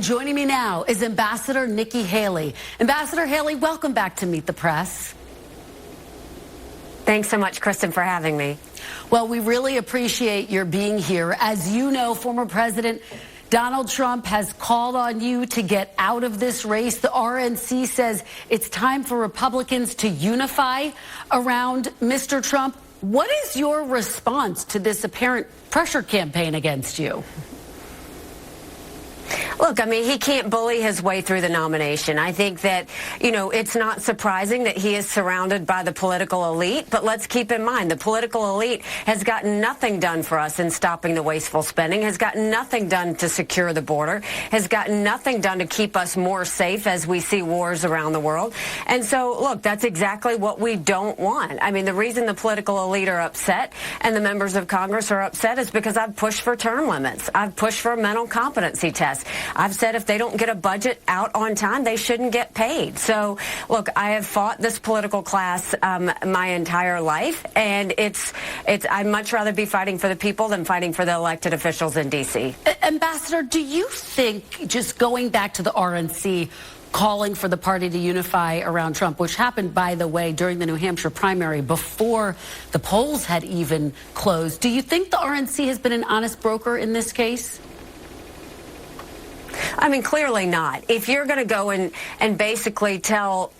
joining me now is Ambassador Nikki Haley. Ambassador Haley, welcome back to Meet the Press. Thanks so much, Kristen, for having me. Well, we really appreciate your being here. As you know, former President Donald Trump has called on you to get out of this race. The RNC says it's time for Republicans to unify around Mr. Trump. What is your response to this apparent pressure campaign against you? Look, I mean, he can't bully his way through the nomination. I think that, you know, it's not surprising that he is surrounded by the political elite. But let's keep in mind, the political elite has gotten nothing done for us in stopping the wasteful spending, has gotten nothing done to secure the border, has gotten nothing done to keep us more safe as we see wars around the world. And so, look, that's exactly what we don't want. I mean, the reason the political elite are upset and the members of Congress are upset is because I've pushed for term limits. I've pushed for a mental competency test. I've said if they don't get a budget out on time, they shouldn't get paid. So, look, I have fought this political class my entire life, and I'd much rather be fighting for the people than fighting for the elected officials in D.C. Ambassador, do you think, just going back to the RNC, calling for the party to unify around Trump, which happened, by the way, during the New Hampshire primary before the polls had even closed, do you think the RNC has been an honest broker in this case? I mean, clearly not. If you're going to go and basically tell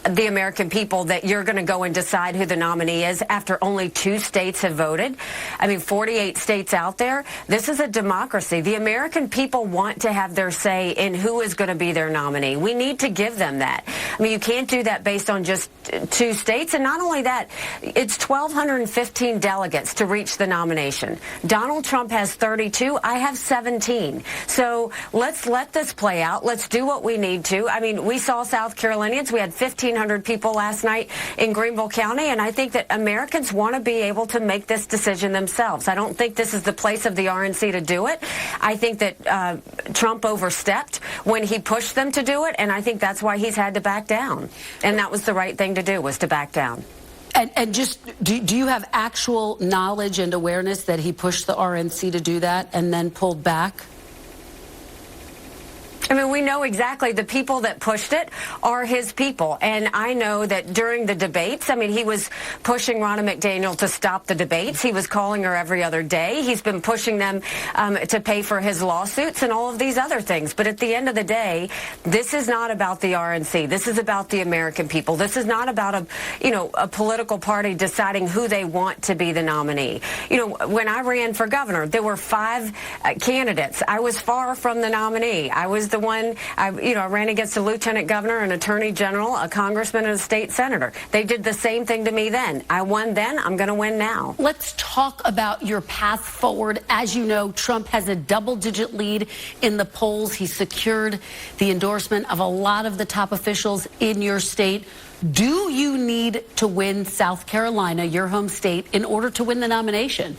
the American people that you're going to go and decide who the nominee is after only 2 states have voted, I mean, 48 states out there, this is a democracy. The American people want to have their say in who is going to be their nominee. We need to give them that. I mean, you can't do that based on just 2 states. And not only that, it's 1,215 delegates to reach the nomination. Donald Trump has 32. I have 17. So let's let this play out. Let's do what we need to. I mean, we saw South Carolinians. We had 1,500 people last night in Greenville County, and I think that Americans want to be able to make this decision themselves. I don't think this is the place of the RNC to do it. I think that Trump overstepped when he pushed them to do it, and I think that's why he's had to back down. And that was the right thing to do, was to back down. And just, do you have actual knowledge and awareness that he pushed the RNC to do that and then pulled back? I mean, we know exactly the people that pushed it are his people. And I know that during the debates, I mean, he was pushing Ronna McDaniel to stop the debates. He was calling her every other day. He's been pushing them to pay for his lawsuits and all of these other things. But at the end of the day, this is not about the RNC. This is about the American people. This is not about a political party deciding who they want to be the nominee. You know, when I ran for governor, there were 5 candidates. I was far from the nominee. I was the one, I ran against a lieutenant governor, an attorney general, a congressman, and a state senator. They did the same thing to me then. I won then. I'm going to win now. Let's talk about your path forward. As you know, Trump has a double-digit lead in the polls. He secured the endorsement of a lot of the top officials in your state. Do you need to win South Carolina, your home state, in order to win the nomination?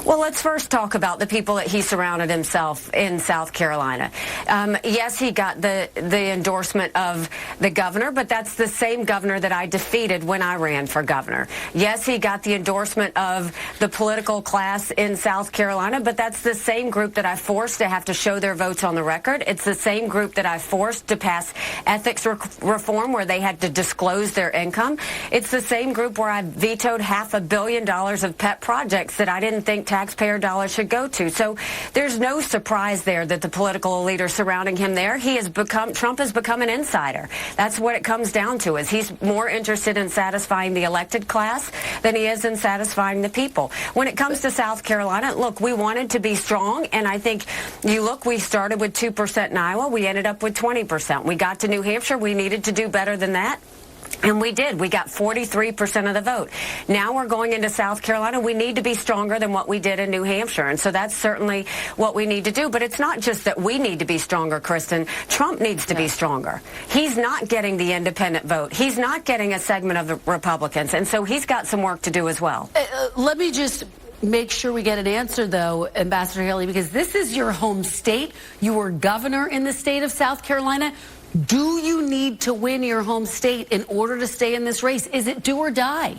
Well, let's first talk about the people that he surrounded himself in South Carolina. Yes, he got the endorsement of the governor, but that's the same governor that I defeated when I ran for governor. Yes, he got the endorsement of the political class in South Carolina, but that's the same group that I forced to have to show their votes on the record. It's the same group that I forced to pass ethics reform where they had to disclose their income. It's the same group where I vetoed $500 million of pet projects that I didn't think taxpayer dollars should go to. So there's no surprise there that the political elite are surrounding him there. Trump has become an insider. That's what it comes down to, is he's more interested in satisfying the elected class than he is in satisfying the people. When it comes to South Carolina, look, we wanted to be strong, and I think we started with 2% in Iowa. We ended up with 20%. We got to New Hampshire. We needed to do better than that. And we did. We got 43% of the vote. Now we're going into South Carolina. We need to be stronger than what we did in New Hampshire. And so that's certainly what we need to do. But it's not just that we need to be stronger, Kristen. Trump needs to be stronger. He's not getting the independent vote. He's not getting a segment of the Republicans. And so he's got some work to do as well. Let me just make sure we get an answer, though, Ambassador Haley, because this is your home state. You were governor in the state of South Carolina. Do you need to win your home state in order to stay in this race? Is it do or die?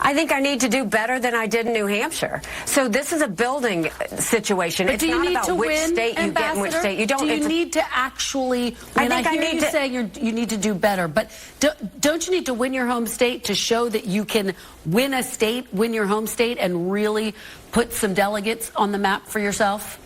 I think I need to do better than I did in New Hampshire. So this is a building situation. But it's not about which state you get and which state you don't. Do you need to actually, I hear you saying you need to do better, but don't you need to win your home state to show that you can win a state, win your home state, and really put some delegates on the map for yourself?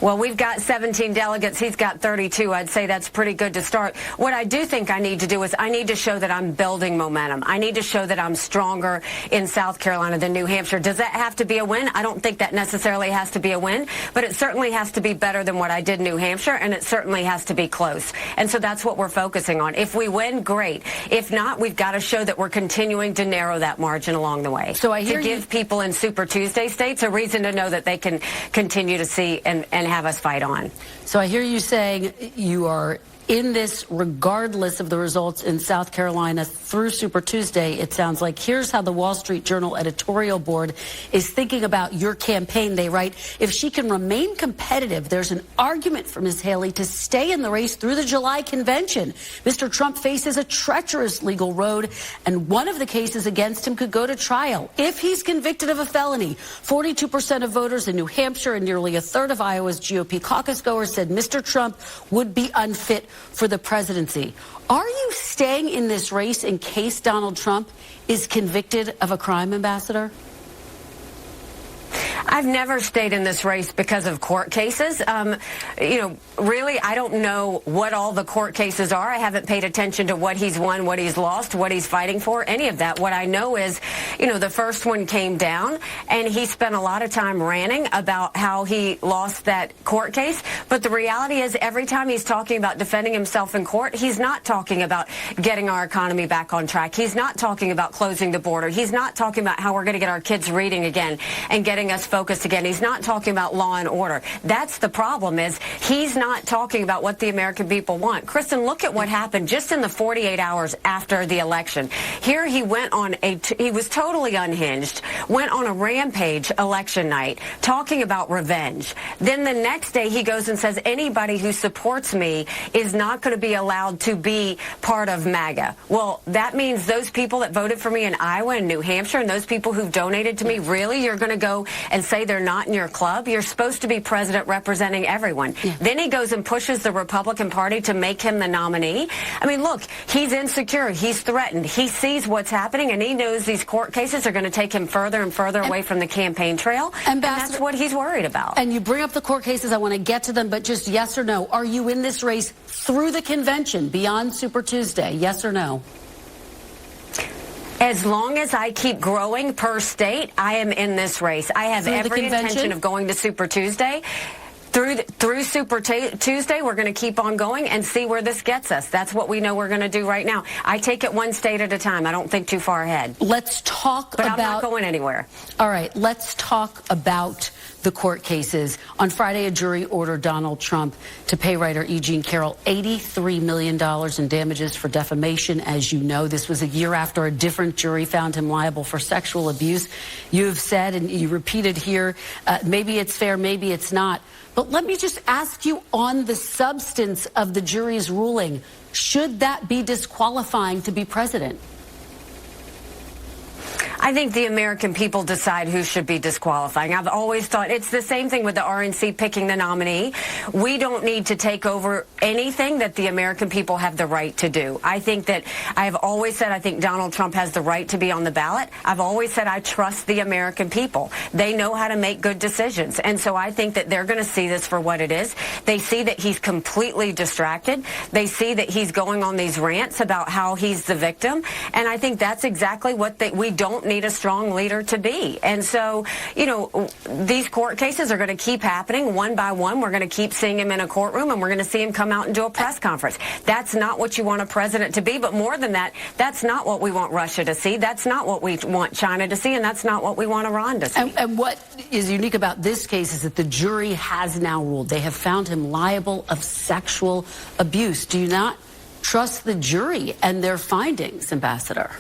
Well, we've got 17 delegates. He's got 32. I'd say that's pretty good to start. What I do think I need to do is I need to show that I'm building momentum. I need to show that I'm stronger in South Carolina than New Hampshire. Does that have to be a win? I don't think that necessarily has to be a win, but it certainly has to be better than what I did in New Hampshire, and it certainly has to be close. And so that's what we're focusing on. If we win, great. If not, we've got to show that we're continuing to narrow that margin along the way. So I hear to give people in Super Tuesday states a reason to know that they can continue to see and have us fight on. So I hear you saying you are in this regardless of the results in South Carolina through Super Tuesday. It sounds like here's how the Wall Street Journal editorial board is thinking about your campaign. They write, if she can remain competitive, there's an argument for Ms. Haley to stay in the race through the July convention. Mr. Trump faces a treacherous legal road, and one of the cases against him could go to trial. If he's convicted of a felony, 42% of voters in New Hampshire and nearly a third of Iowa's GOP caucus goers said Mr. Trump would be unfit for the presidency. Are you staying in this race in case Donald Trump is convicted of a crime, Ambassador? I've never stayed in this race because of court cases. Really, I don't know what all the court cases are. I haven't paid attention to what he's won, what he's lost, what he's fighting for, any of that. What I know is, the first one came down, and he spent a lot of time ranting about how he lost that court case. But the reality is, every time he's talking about defending himself in court, he's not talking about getting our economy back on track. He's not talking about closing the border. He's not talking about how we're going to get our kids reading again and getting us focused again. He's not talking about law and order. That's the problem, is he's not talking about what the American people want. Kristen, look at what happened just in the 48 hours after the election. Here he went on he was totally unhinged, went on a rampage election night, talking about revenge. Then the next day he goes and says anybody who supports me is not going to be allowed to be part of MAGA. Well, that means those people that voted for me in Iowa and New Hampshire and those people who've donated to me, really, you're going to go and say they're not in your club? You're supposed to be president representing everyone. Yeah. Then he goes and pushes the Republican Party to make him the nominee. I mean, look, he's insecure. He's threatened. He sees what's happening, and he knows these court cases are going to take him further and further away from the campaign trail. And that's what he's worried about. And you bring up the court cases. I want to get to them, but just yes or no. Are you in this race through the convention beyond Super Tuesday? Yes or no? As long as I keep growing per state, I am in this race. I have every intention of going to Super Tuesday. Through Super Tuesday, we're going to keep on going and see where this gets us. That's what we know we're going to do right now. I take it one state at a time. I don't think too far ahead. Let's talk about... But I'm not going anywhere. All right, let's talk about the court cases. On Friday, a jury ordered Donald Trump to pay writer E. Jean Carroll $83 million in damages for defamation. As you know, this was a year after a different jury found him liable for sexual abuse. You have said, and you repeated here, maybe it's fair, maybe it's not. But let me just ask you on the substance of the jury's ruling, should that be disqualifying to be president? I think the American people decide who should be disqualifying. I've always thought it's the same thing with the RNC picking the nominee. We don't need to take over anything that the American people have the right to do. I think that I've always said I think Donald Trump has the right to be on the ballot. I've always said I trust the American people. They know how to make good decisions. And so I think that they're going to see this for what it is. They see that he's completely distracted. They see that he's going on these rants about how he's the victim. And I think that's exactly what we don't need a strong leader to be. And so, these court cases are going to keep happening one by one. We're going to keep seeing him in a courtroom, and we're going to see him come out and do a press conference. That's not what you want a president to be. But more than that, that's not what we want Russia to see. That's not what we want China to see. And that's not what we want Iran to see. And what is unique about this case is that the jury has now ruled. They have found him liable of sexual abuse. Do you not trust the jury and their findings, Ambassador?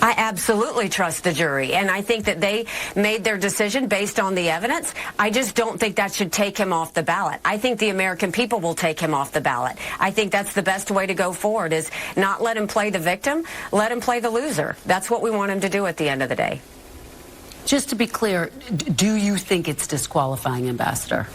I absolutely trust the jury, and I think that they made their decision based on the evidence. I just don't think that should take him off the ballot. I think the American people will take him off the ballot. I think that's the best way to go forward, is not let him play the victim, let him play the loser. That's what we want him to do at the end of the day. Just to be clear, do you think it's disqualifying, Ambassador?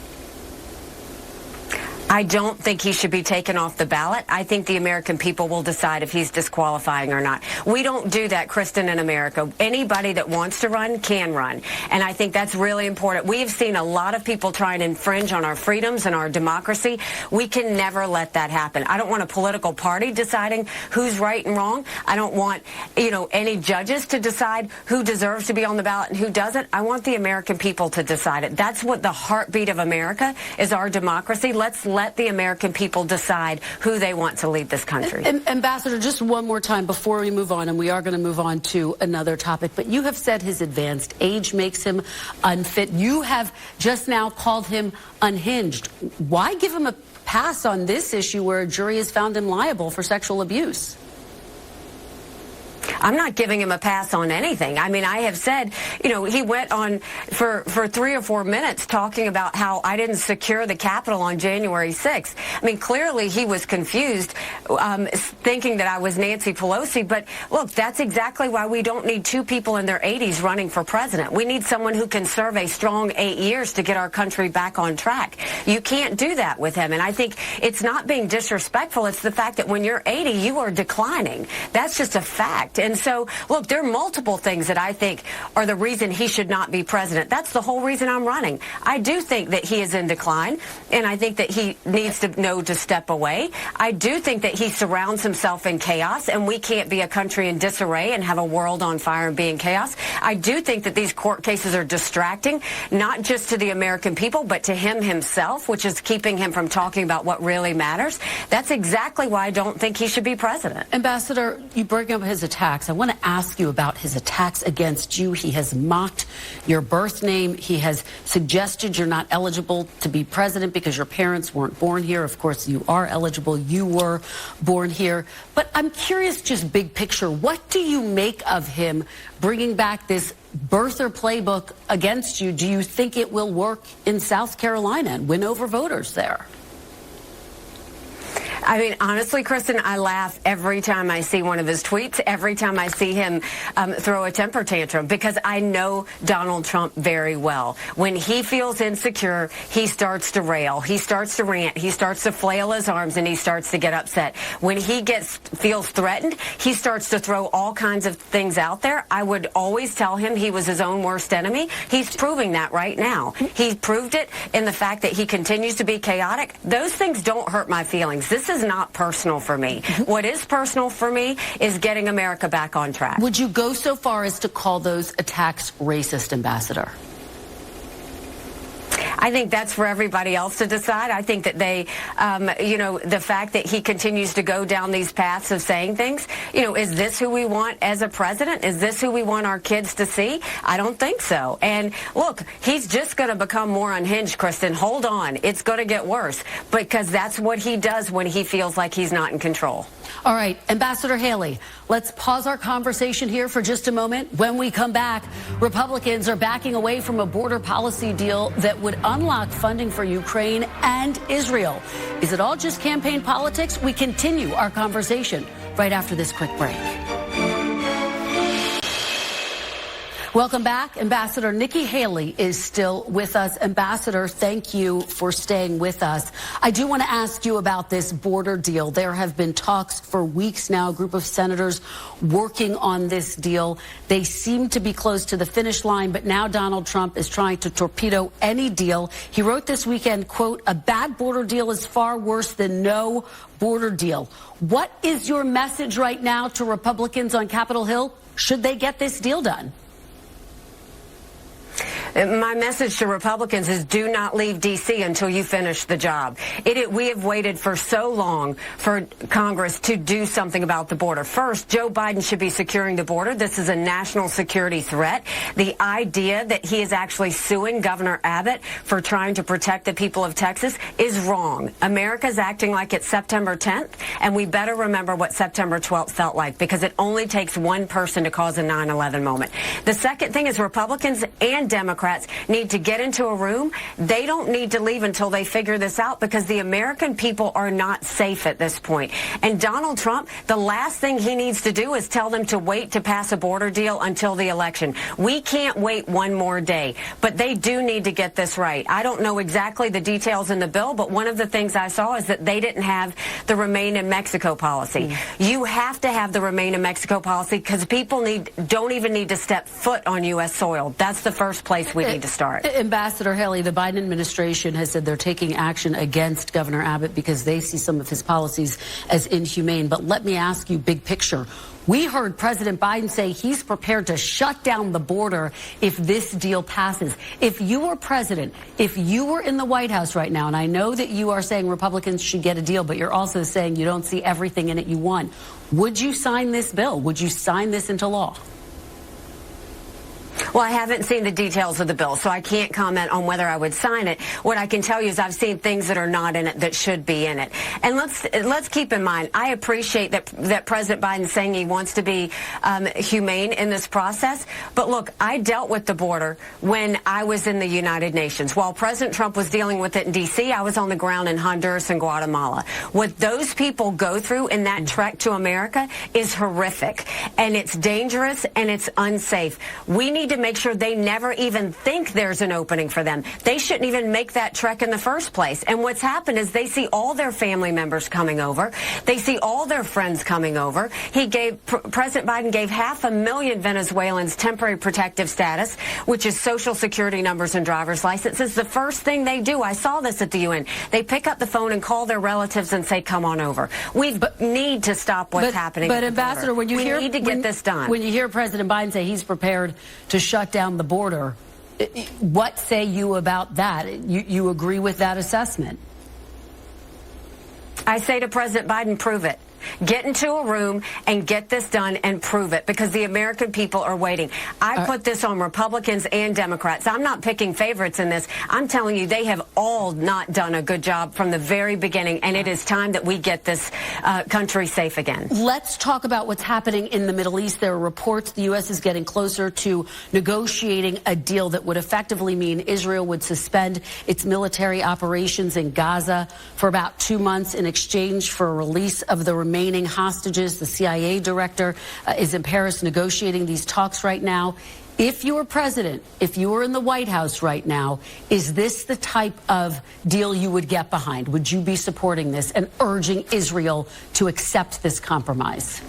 I don't think he should be taken off the ballot. I think the American people will decide if he's disqualifying or not. We don't do that, Kristen, in America. Anybody that wants to run can run. And I think that's really important. We have seen a lot of people try and infringe on our freedoms and our democracy. We can never let that happen. I don't want a political party deciding who's right and wrong. I don't want, any judges to decide who deserves to be on the ballot and who doesn't. I want the American people to decide it. That's what the heartbeat of America is, our democracy. Let's let the American people decide who they want to lead this country. Ambassador, just one more time before we move on, and we are going to move on to another topic, but you have said his advanced age makes him unfit. You have just now called him unhinged. Why give him a pass on this issue where a jury has found him liable for sexual abuse? I'm not giving him a pass on anything. I mean, I have said, he went on for 3 or 4 minutes talking about how I didn't secure the Capitol on January 6th. I mean, clearly he was confused, thinking that I was Nancy Pelosi. But look, that's exactly why we don't need 2 people in their 80s running for president. We need someone who can serve a strong 8 years to get our country back on track. You can't do that with him. And I think it's not being disrespectful. It's the fact that when you're 80, you are declining. That's just a fact. And so, look, there are multiple things that I think are the reason he should not be president. That's the whole reason I'm running. I do think that he is in decline, and I think that he needs to know to step away. I do think that he surrounds himself in chaos, and we can't be a country in disarray and have a world on fire and be in chaos. I do think that these court cases are distracting, not just to the American people, but to him himself, which is keeping him from talking about what really matters. That's exactly why I don't think he should be president. Ambassador, you bring up his attacks. I want to ask you about his attacks against you. He has mocked your birth name. He has suggested you're not eligible to be president because your parents weren't born here. Of course, you are eligible. You were born here. But I'm curious, just big picture, what do you make of him bringing back this birther playbook against you? Do you think it will work in South Carolina and win over voters there? I mean, honestly, Kristen, I laugh every time I see one of his tweets, every time I see him throw a temper tantrum, because I know Donald Trump very well. When he feels insecure, he starts to rail, he starts to rant, he starts to flail his arms, and he starts to get upset. When he feels threatened, he starts to throw all kinds of things out there. I would always tell him he was his own worst enemy. He's proving that right now. He proved it in the fact that he continues to be chaotic. Those things don't hurt my feelings. This is not personal for me. What is personal for me is getting America back on track. Would you go so far as to call those attacks racist, Ambassador? I think that's for everybody else to decide. I think that they, the fact that he continues to go down these paths of saying things, is this who we want as a president? Is this who we want our kids to see? I don't think so. And look, he's just going to become more unhinged, Kristen. Hold on. It's going to get worse, because that's what he does when he feels like he's not in control. All right, Ambassador Haley, let's pause our conversation here for just a moment. When we come back, Republicans are backing away from a border policy deal that would unlock funding for Ukraine and Israel. Is it all just campaign politics? We continue our conversation right after this quick break. Welcome back. Ambassador Nikki Haley is still with us. Ambassador, thank you for staying with us. I do want to ask you about this border deal. There have been talks for weeks now, a group of senators working on this deal. They seem to be close to the finish line, but now Donald Trump is trying to torpedo any deal. He wrote this weekend, quote, "A bad border deal is far worse than no border deal." What is your message right now to Republicans on Capitol Hill? Should they get this deal done? My message to Republicans is do not leave D.C. until you finish the job. We have waited for so long for Congress to do something about the border. First, Joe Biden should be securing the border. This is a national security threat. The idea that he is actually suing Governor Abbott for trying to protect the people of Texas is wrong. America's acting like it's September 10th, and we better remember what September 12th felt like, because it only takes one person to cause a 9/11 moment. The second thing is Republicans and Democrats need to get into a room. They don't need to leave until they figure this out, because the American people are not safe at this point. And Donald Trump, the last thing he needs to do is tell them to wait to pass a border deal until the election. We can't wait one more day, but they do need to get this right. I don't know exactly the details in the bill, but one of the things I saw is that they didn't have the Remain in Mexico policy. You have to have the Remain in Mexico policy, because people don't even need to step foot on U.S. soil. That's the first place we need to start. Ambassador Haley, the Biden administration has said they're taking action against Governor Abbott because they see some of his policies as inhumane. But let me ask you, big picture. We heard President Biden say he's prepared to shut down the border if this deal passes. If you were president, if you were in the White House right now, and I know that you are saying Republicans should get a deal, but you're also saying you don't see everything in it you want, would you sign this bill? Would you sign this into law? Well, I haven't seen the details of the bill, so I can't comment on whether I would sign it. What I can tell you is I've seen things that are not in it that should be in it. And let's keep in mind, I appreciate that President Biden is saying he wants to be humane in this process. But look, I dealt with the border when I was in the United Nations. While President Trump was dealing with it in D.C., I was on the ground in Honduras and Guatemala. What those people go through in that trek to America is horrific, and it's dangerous, and it's unsafe. We need to make sure they never even think there's an opening for them. They shouldn't even make that trek in the first place. And what's happened is they see all their family members coming over. They see all their friends coming over. President Biden gave 500,000 Venezuelans temporary protective status, which is social security numbers and driver's licenses. The first thing they do, I saw this at the UN, they pick up the phone and call their relatives and say, come on over. We need to stop what's happening. But Ambassador, when you need to get this done. When you hear President Biden say he's prepared to shut down the border, what say you about that? You agree with that assessment? I say to President Biden, prove it. Get into a room and get this done and prove it, because the American people are waiting. I put this on Republicans and Democrats. I'm not picking favorites in this. I'm telling you, they have all not done a good job from the very beginning, and it is time that we get this country safe again. Let's talk about what's happening in the Middle East. There are reports the U.S. is getting closer to negotiating a deal that would effectively mean Israel would suspend its military operations in Gaza for about 2 months in exchange for a release of the remaining hostages. The CIA director is in Paris negotiating these talks right now. If you were president, if you were in the White House right now, is this the type of deal you would get behind? Would you be supporting this and urging Israel to accept this compromise?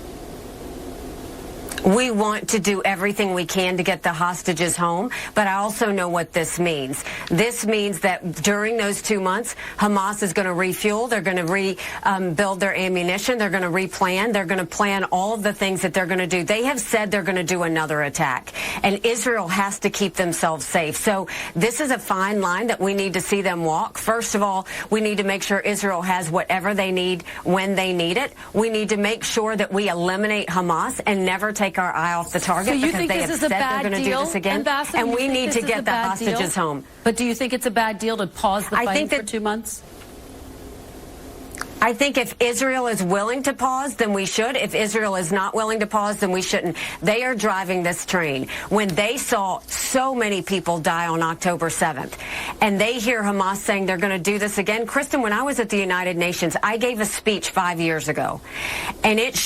We want to do everything we can to get the hostages home, but I also know what this means. This means that during those 2 months, Hamas is going to refuel, they're going to rebuild their ammunition, they're going to replan, they're going to plan all of the things that they're going to do. They have said they're going to do another attack, and Israel has to keep themselves safe. So this is a fine line that we need to see them walk. First of all, we need to make sure Israel has whatever they need when they need it. We need to make sure that we eliminate Hamas and never take our eye off the target, so because they have said they're going to do this again, and we need to get the hostages home. But do you think it's a bad deal to pause the fight for 2 months? I think if Israel is willing to pause, then we should. If Israel is not willing to pause, then we shouldn't. They are driving this train. When they saw so many people die on October 7th, and they hear Hamas saying they're going to do this again. Kristen, when I was at the United Nations, I gave a speech 5 years ago, and it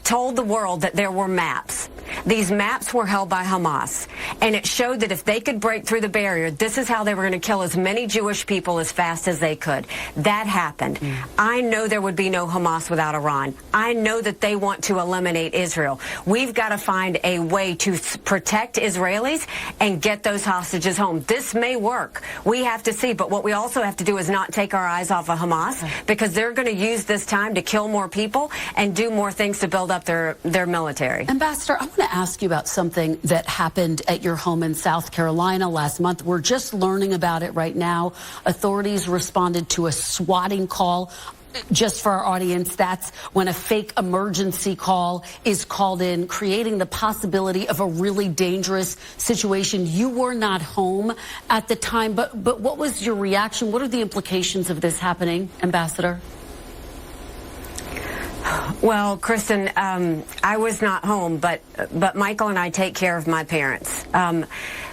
told the world that there were maps. These maps were held by Hamas, and it showed that if they could break through the barrier, this is how they were going to kill as many Jewish people as fast as they could. That happened. I know there would be no Hamas without Iran. I know that they want to eliminate Israel. We've got to find a way to protect Israelis and get those hostages home. This may work. We have to see. But what we also have to do is not take our eyes off of Hamas, because they're going to use this time to kill more people and do more things to build up their military. Ambassador, I want to ask you about something that happened at your home in South Carolina last month. We're just learning about it right now. Authorities responded to a swatting call. Just for our audience, that's when a fake emergency call is called in, creating the possibility of a really dangerous situation. You were not home at the time, but what was your reaction? What are the implications of this happening, Ambassador? Well, Kristen, I was not home, but Michael and I take care of my parents.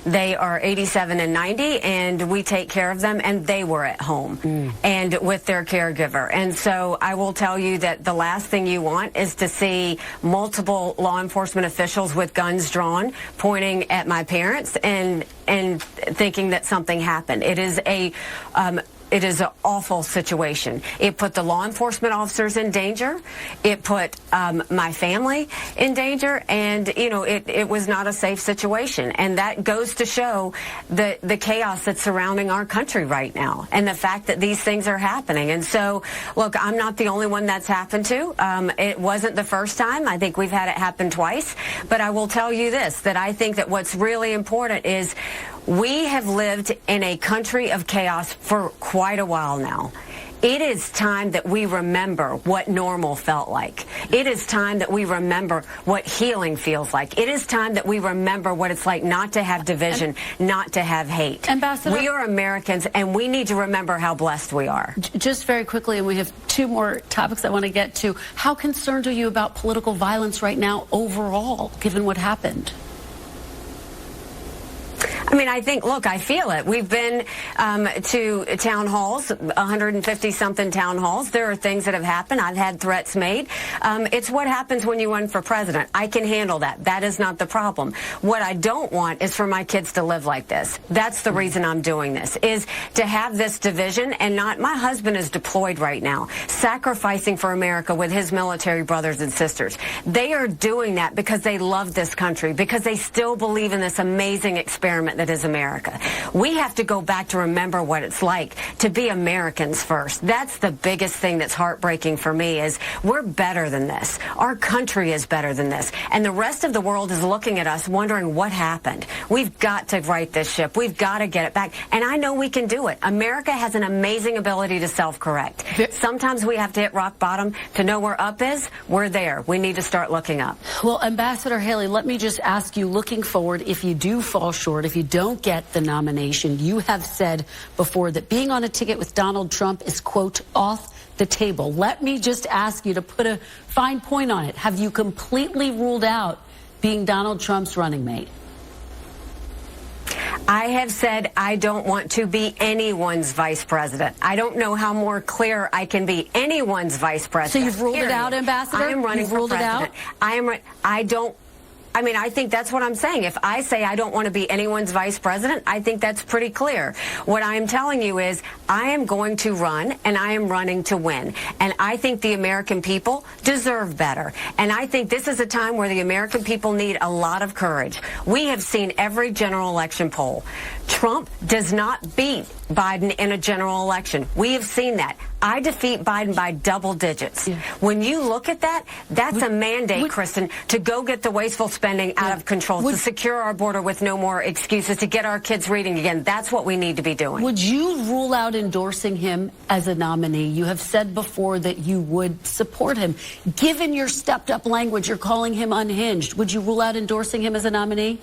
They are 87 and 90, and we take care of them, and they were at home and with their caregiver. And so I will tell you that the last thing you want is to see multiple law enforcement officials with guns drawn pointing at my parents and thinking that something happened. It is an awful situation. It put the law enforcement officers in danger. It put my family in danger. And, you know, it was not a safe situation. And that goes to show the chaos that's surrounding our country right now and the fact that these things are happening. And so, look, I'm not the only one that's happened to. It wasn't the first time. I think we've had it happen twice. But I will tell you this, that I think that what's really important is we have lived in a country of chaos for quite a while now. It is time that we remember what normal felt like. It is time that we remember what healing feels like. It is time that we remember what it's like not to have division, not to have hate. Ambassador, we are Americans, and we need to remember how blessed we are. Just very quickly, and we have two more topics I want to get to. How concerned are you about political violence right now overall, given what happened? I mean, I think, look, I feel it. We've been to town halls, 150-something town halls. There are things that have happened. I've had threats made. It's what happens when you run for president. I can handle that. That is not the problem. What I don't want is for my kids to live like this. That's the reason I'm doing this, is to have this division and not. My husband is deployed right now, sacrificing for America with his military brothers and sisters. They are doing that because they love this country, because they still believe in this amazing experiment that is America. We have to go back to remember what it's like to be Americans first. That's the biggest thing that's heartbreaking for me, is we're better than this. Our country is better than this. And the rest of the world is looking at us wondering what happened. We've got to right this ship. We've got to get it back. And I know we can do it. America has an amazing ability to self-correct. Sometimes we have to hit rock bottom to know where up is. We're there. We need to start looking up. Well, Ambassador Haley, let me just ask you, looking forward, if you do fall short, if you don't get the nomination, you have said before that being on a ticket with Donald Trump is, quote, off the table. Let me just ask you to put a fine point on it. Have you completely ruled out being Donald Trump's running mate? I have said I don't want to be anyone's vice president. I don't know how more clear I can be. Anyone's vice president. So you've ruled it out, Ambassador? I am running for president. I think that's what I'm saying. If I say I don't want to be anyone's vice president, I think that's pretty clear. What I am telling you is I am going to run, and I am running to win. And I think the American people deserve better. And I think this is a time where the American people need a lot of courage. We have seen every general election poll. Trump does not beat Biden in a general election. We have seen that. I defeat Biden by double digits. Yeah. When you look at that, that's a mandate, Kristen, to go get the wasteful spending out of control, to secure our border with no more excuses, to get our kids reading again. That's what we need to be doing. Would you rule out endorsing him as a nominee? You have said before that you would support him. Given your stepped-up language, you're calling him unhinged. Would you rule out endorsing him as a nominee?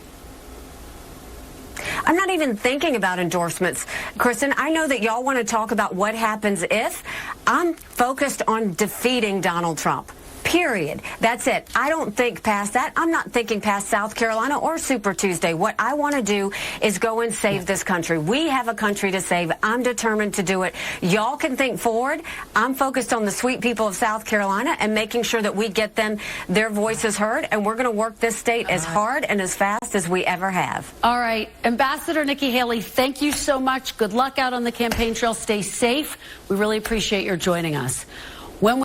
I'm not even thinking about endorsements, Kristen. I know that y'all want to talk about what happens if. I'm focused on defeating Donald Trump. Period. That's it. I don't think past that. I'm not thinking past South Carolina or Super Tuesday. What I want to do is go and save this country. We have a country to save. I'm determined to do it. Y'all can think forward. I'm focused on the sweet people of South Carolina and making sure that we get them their voices heard. And we're going to work this state as hard and as fast as we ever have. All right. Ambassador Nikki Haley, thank you so much. Good luck out on the campaign trail. Stay safe. We really appreciate your joining us. When we